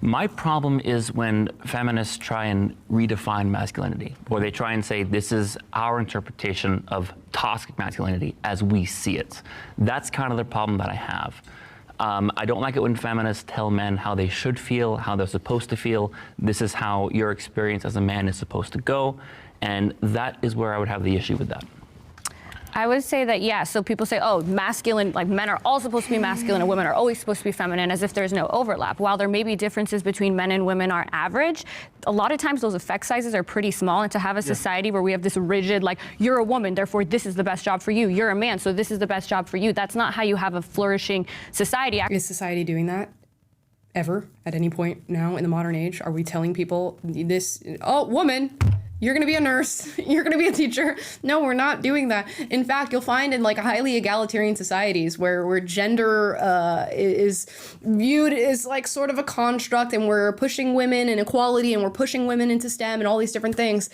My problem is when feminists try and redefine masculinity, or they try and say this is our interpretation of toxic masculinity as we see it. That's kind of the problem that I have. I don't like it when feminists tell men how they should feel, how they're supposed to feel. This is how your experience as a man is supposed to go. And that is where I would have the issue with that. I would say that, yeah, so people say, oh, masculine, like men are all supposed to be masculine and women are always supposed to be feminine, as if there's no overlap. While there may be differences between men and women are average, a lot of times those effect sizes are pretty small, and to have a society where we have this rigid, like, you're a woman, therefore this is the best job for you, you're a man, so this is the best job for you, that's not how you have a flourishing society. Is society doing that? Ever? At any point now in the modern age? Are we telling people this, oh, woman, you're gonna be a nurse, you're gonna be a teacher? No, we're not doing that. In fact, you'll find in like highly egalitarian societies where gender is viewed as like sort of a construct, and we're pushing women and equality, and we're pushing women into STEM and all these different things.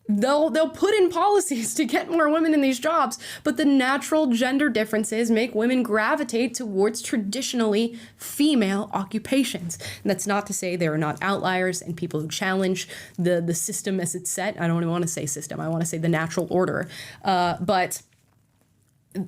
They'll put in policies to get more women in these jobs, but the natural gender differences make women gravitate towards traditionally female occupations. And that's not to say there are not outliers and people who challenge the system as it's set. I don't even want to say system, I want to say the natural order. But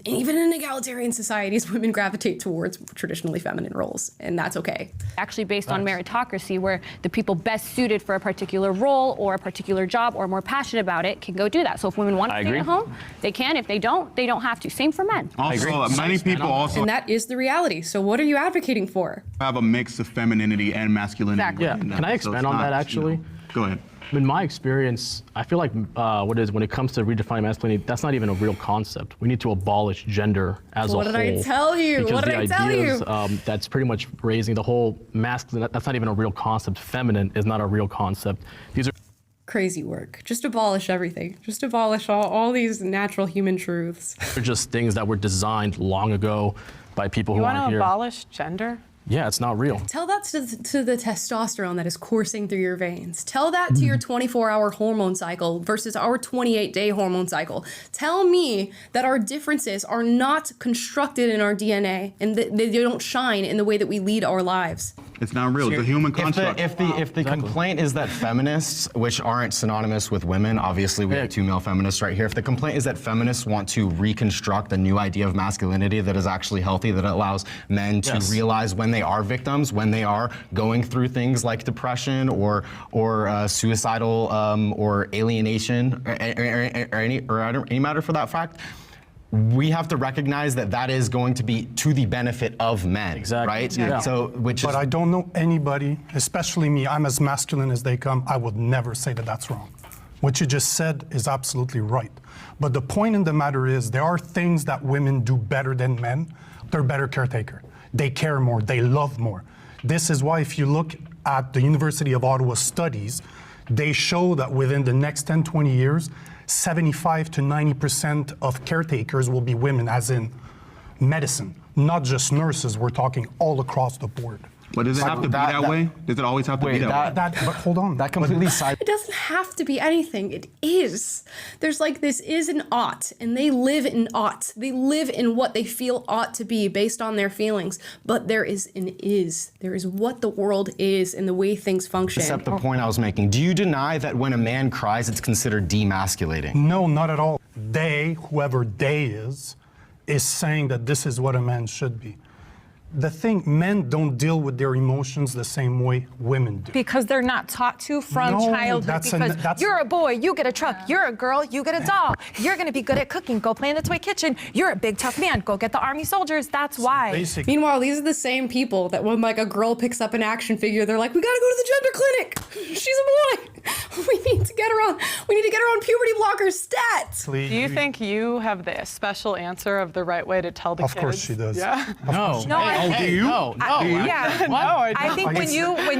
even in egalitarian societies, women gravitate towards traditionally feminine roles, and that's okay. Actually based on meritocracy, where the people best suited for a particular role or a particular job or more passionate about it can go do that. So if women want to stay at home, they can. If they don't have to. Same for men. Also, many people also... And that is the reality. So what are you advocating for? Have a mix of femininity and masculinity. Exactly. Yeah, can I expand on that actually? Go ahead. In my experience, I feel like when it comes to redefining masculinity, that's not even a real concept. We need to abolish gender as a whole. What did I tell you? Because what did I tell you? That's pretty much raising the whole masculine, that's not even a real concept. Feminine is not a real concept. These are crazy work. Just abolish everything. Just abolish all these natural human truths. They're just things that were designed long ago by people who aren't here. You want to abolish gender? Yeah, it's not real. Tell that to the testosterone that is coursing through your veins. Tell that to your 24-hour hormone cycle versus our 28-day hormone cycle. Tell me that our differences are not constructed in our DNA and that they don't shine in the way that we lead our lives. It's not real. It's a human construct. If the complaint is that feminists, which aren't synonymous with women, obviously we have two male feminists right here. If the complaint is that feminists want to reconstruct a new idea of masculinity that is actually healthy, that allows men to realize when they are victims, when they are going through things like depression or suicidal or alienation or any matter for that fact, we have to recognize that that is going to be to the benefit of men, right? Yeah. So, But I don't know anybody, especially me, I'm as masculine as they come, I would never say that that's wrong. What you just said is absolutely right. But the point in the matter is there are things that women do better than men. They're better caretaker. They care more, they love more. This is why if you look at the University of Ottawa studies, they show that within the next 10, 20 years, 75 to 90% of caretakers will be women, as in medicine, not just nurses, we're talking all across the board. But does it have to be that way? Does it always have to be that way? But hold on. That completely It doesn't have to be anything. It is. There's like this is an ought, and they live in ought. They live in what they feel ought to be based on their feelings. But there is an is. There is what the world is and the way things function. Except the point I was making. Do you deny that when a man cries, it's considered demasculating? No, not at all. They, whoever they is saying that this is what a man should be. The thing, men don't deal with their emotions the same way women do. Because they're not taught to from childhood. Because you're a boy, you get a truck. You're a girl, you get a doll. You're going to be good at cooking. Go play in the toy kitchen. You're a big tough man. Go get the army soldiers. That's why. Meanwhile, these are the same people that when like a girl picks up an action figure, they're like, we got to go to the gender clinic. She's a boy. We need to get her on puberty blocker stats. Do you think you have the special answer of the right way to tell the kids? Of course she does. Yeah. No. Do you? No. I think when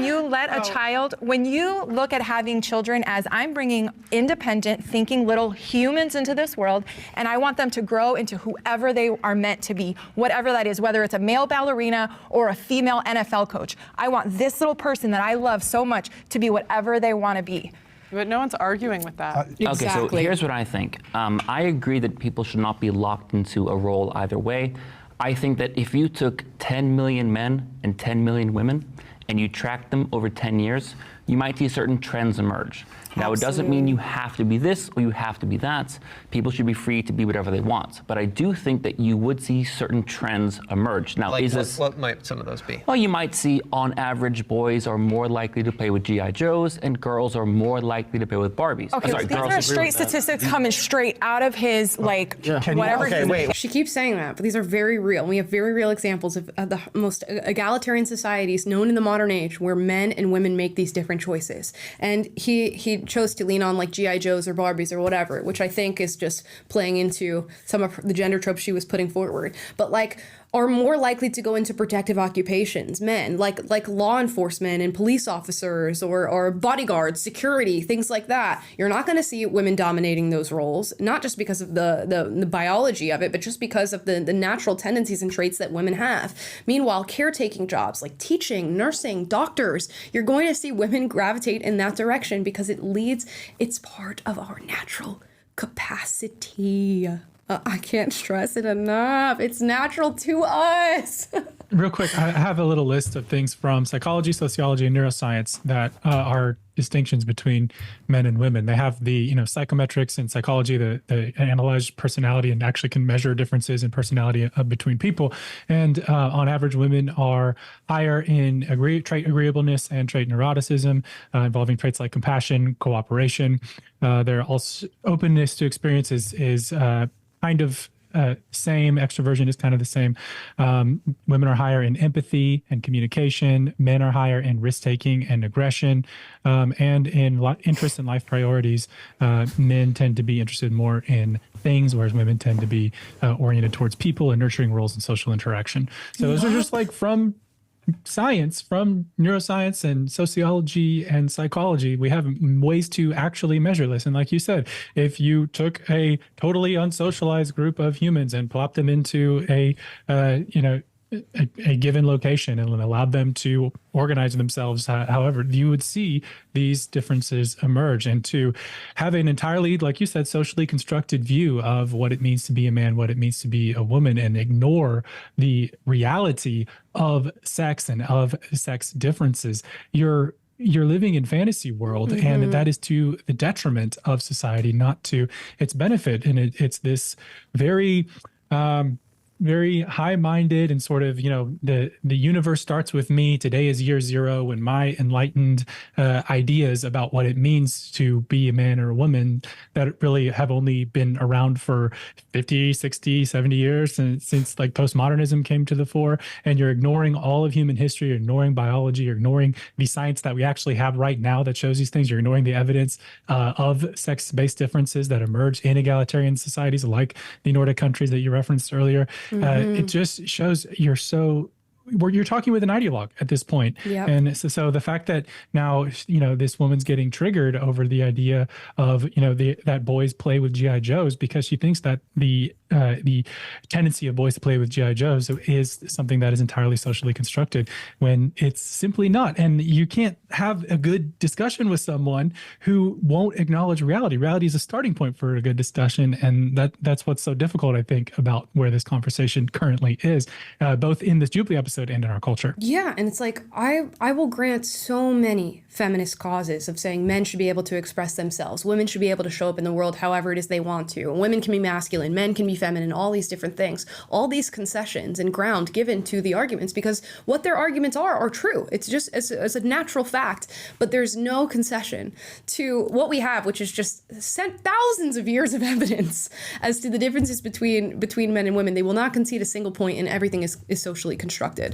you let a child, when you look at having children as I'm bringing independent, thinking little humans into this world, and I want them to grow into whoever they are meant to be, whatever that is, whether it's a male ballerina or a female NFL coach. I want this little person that I love so much to be whatever they want to be. But no one's arguing with that. Okay, so here's what I think. I agree that people should not be locked into a role either way. I think that if you took 10 million men and 10 million women and you track them over 10 years, you might see certain trends emerge. Now, it doesn't mean you have to be this or you have to be that. People should be free to be whatever they want. But I do think that you would see certain trends emerge. Now, like what might some of those be? Well, you might see, on average, boys are more likely to play with G.I. Joes and girls are more likely to play with Barbies. Okay, sorry, these are straight statistics coming straight out of his, whatever. Okay, wait. She keeps saying that, but these are very real. We have very real examples of the most egalitarian societies known in the modern age where men and women make these different choices. And he chose to lean on like G.I. Joes or Barbies or whatever, which I think is just playing into some of the gender tropes she was putting forward. But like, are more likely to go into protective occupations, men, like law enforcement and police officers or bodyguards, security, things like that. You're not going to see women dominating those roles, not just because of the biology of it, but just because of the natural tendencies and traits that women have. Meanwhile, caretaking jobs like teaching, nursing, doctors, you're going to see women gravitate in that direction because it's part of our natural capacity. I can't stress it enough. It's natural to us. Real quick, I have a little list of things from psychology, sociology, and neuroscience that are distinctions between men and women. They have the psychometrics in psychology that analyze personality and actually can measure differences in personality between people. And on average, women are higher in trait agreeableness and trait neuroticism, involving traits like compassion, cooperation. Their also openness to experience is kind of same. Extroversion is kind of the same. Women are higher in empathy and communication. Men are higher in risk-taking and aggression. And in interest in life priorities, men tend to be interested more in things, whereas women tend to be oriented towards people and nurturing roles and social interaction. So those are just like from science, from neuroscience and sociology and psychology. We have ways to actually measure this. And like you said, if you took a totally unsocialized group of humans and plopped them into a given location and allowed them to organize themselves, however, you would see these differences emerge. And to have an entirely, like you said, socially constructed view of what it means to be a man, what it means to be a woman, and ignore the reality of sex and of sex differences, you're living in fantasy world, and that is to the detriment of society, not to its benefit. And it's this very very high-minded and sort of, the universe starts with me. Today is year zero, and my enlightened ideas about what it means to be a man or a woman that really have only been around for 50, 60, 70 years since like postmodernism came to the fore. And you're ignoring all of human history, you're ignoring biology, you're ignoring the science that we actually have right now that shows these things. You're ignoring the evidence of sex-based differences that emerge in egalitarian societies like the Nordic countries that you referenced earlier. It just shows you're talking with an ideologue at this point. Yep. And so the fact that now, this woman's getting triggered over the idea of, that boys play with G.I. Joes because she thinks that the tendency of boys to play with G.I. Joes is something that is entirely socially constructed, when it's simply not. And you can't have a good discussion with someone who won't acknowledge reality. Reality is a starting point for a good discussion. And that's what's so difficult, I think, about where this conversation currently is, both in this Jubilee episode and in our culture. Yeah, and it's like, I will grant so many feminist causes of saying men should be able to express themselves, women should be able to show up in the world however it is they want to, women can be masculine, men can be feminine, all these different things, all these concessions and ground given to the arguments, because what their arguments are true. It's just, it's a natural fact, but there's no concession to what we have, which is just thousands of years of evidence as to the differences between men and women. They will not concede a single point, and everything is socially constructed.